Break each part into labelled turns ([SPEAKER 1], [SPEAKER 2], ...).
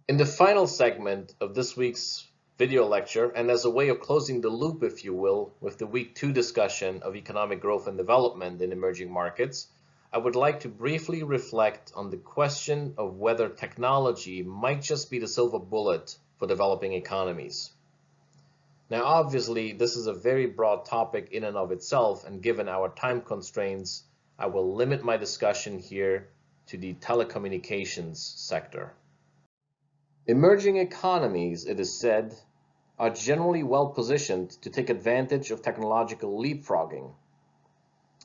[SPEAKER 1] In the final segment of this week's video lecture, and as a way of closing the loop, if you will, with the week 2 discussion of economic growth and development in emerging markets, I would like to briefly reflect on the question of whether technology might just be the silver bullet for developing economies. Now, obviously, this is a very broad topic in and of itself, and given our time constraints, I will limit my discussion here to the telecommunications sector. Emerging economies, it is said, are generally well positioned to take advantage of technological leapfrogging.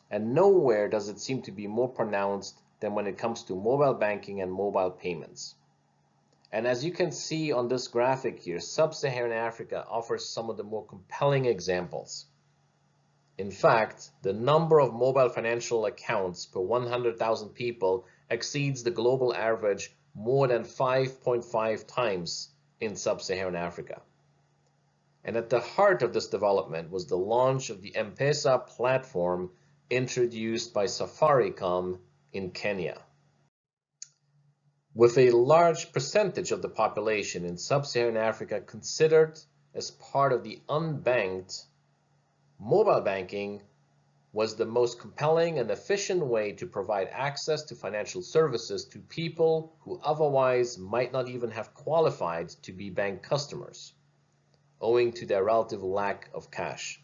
[SPEAKER 1] And nowhere does it seem to be more pronounced than when it comes to mobile banking and mobile payments. And as you can see on this graphic here, Sub-Saharan Africa offers some of the more compelling examples. In fact, the number of mobile financial accounts per 100,000 people exceeds the global average more than 5.5 times in Sub-Saharan Africa. And at the heart of this development was the launch of the M-Pesa platform introduced by Safaricom in Kenya. With a large percentage of the population in Sub-Saharan Africa considered as part of the unbanked, mobile banking was the most compelling and efficient way to provide access to financial services to people who otherwise might not even have qualified to be bank customers, owing to their relative lack of cash.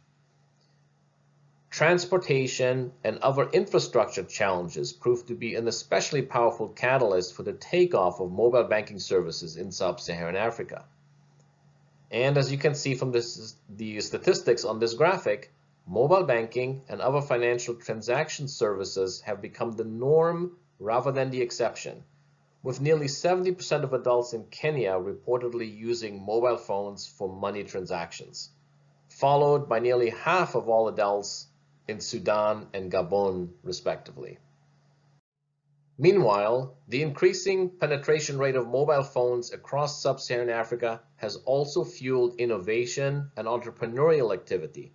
[SPEAKER 1] Transportation and other infrastructure challenges proved to be an especially powerful catalyst for the takeoff of mobile banking services in Sub-Saharan Africa. And as you can see from the statistics on this graphic, mobile banking and other financial transaction services have become the norm rather than the exception, with nearly 70% of adults in Kenya reportedly using mobile phones for money transactions, followed by nearly half of all adults in Sudan and Gabon, respectively. Meanwhile, the increasing penetration rate of mobile phones across Sub-Saharan Africa has also fueled innovation and entrepreneurial activity,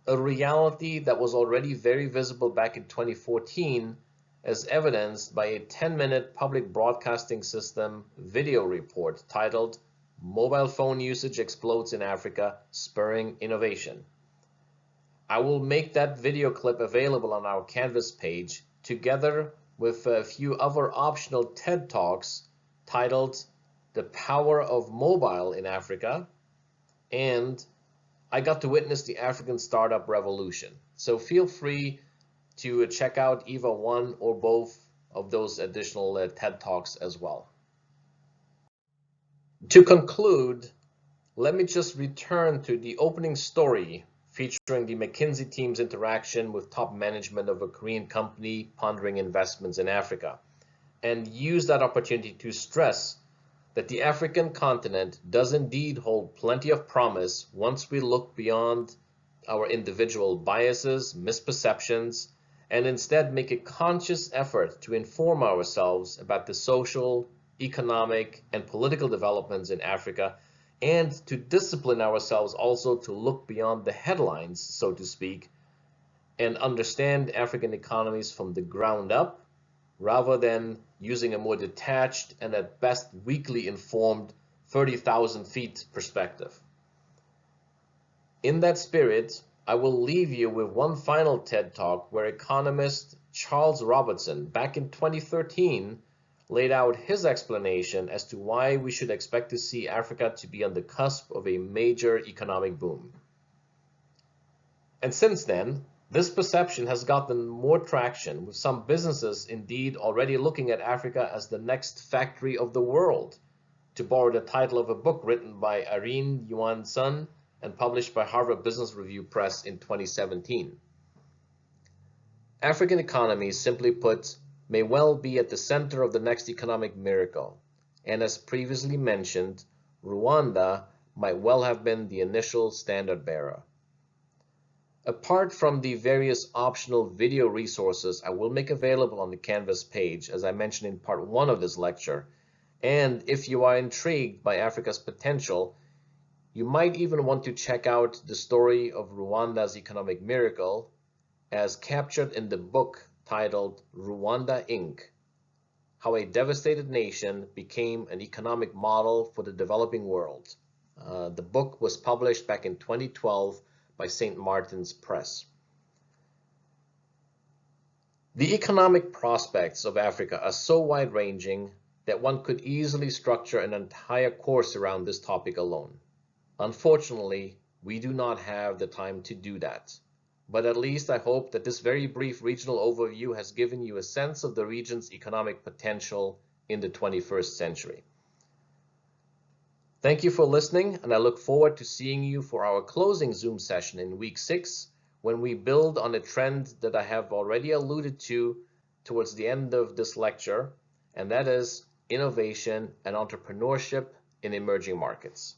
[SPEAKER 1] a reality that was already very visible back in 2014, as evidenced by a 10-minute public broadcasting system video report titled "Mobile Phone Usage Explodes in Africa, Spurring Innovation." I will make that video clip available on our Canvas page, together with a few other optional TED Talks titled "The Power of Mobile in Africa" and "I Got to Witness the African Startup Revolution." So feel free to check out either one or both of those additional TED Talks as well. To conclude, let me just return to the opening story featuring the McKinsey team's interaction with top management of a Korean company pondering investments in Africa, and use that opportunity to stress that the African continent does indeed hold plenty of promise once we look beyond our individual biases, misperceptions, and instead make a conscious effort to inform ourselves about the social, economic, and political developments in Africa, and to discipline ourselves also to look beyond the headlines, so to speak, and understand African economies from the ground up, rather than using a more detached and at best weakly informed 30,000 feet perspective. In that spirit, I will leave you with one final TED Talk where economist Charles Robertson, back in 2013, laid out his explanation as to why we should expect to see Africa to be on the cusp of a major economic boom. And since then, this perception has gotten more traction, with some businesses indeed already looking at Africa as the next factory of the world, to borrow the title of a book written by Irene Yuan Sun and published by Harvard Business Review Press in 2017. African economies, simply put, may well be at the center of the next economic miracle, and as previously mentioned, Rwanda might well have been the initial standard bearer. Apart from the various optional video resources I will make available on the Canvas page, as I mentioned in part 1 of this lecture, and if you are intrigued by Africa's potential, you might even want to check out the story of Rwanda's economic miracle as captured in the book titled Rwanda Inc., How a Devastated Nation Became an Economic Model for the Developing World. The book was published back in 2012 by St. Martin's Press. The economic prospects of Africa are so wide-ranging that one could easily structure an entire course around this topic alone. Unfortunately, we do not have the time to do that. But at least I hope that this very brief regional overview has given you a sense of the region's economic potential in the 21st century. Thank you for listening, and I look forward to seeing you for our closing Zoom session in week 6, when we build on a trend that I have already alluded to towards the end of this lecture, and that is innovation and entrepreneurship in emerging markets.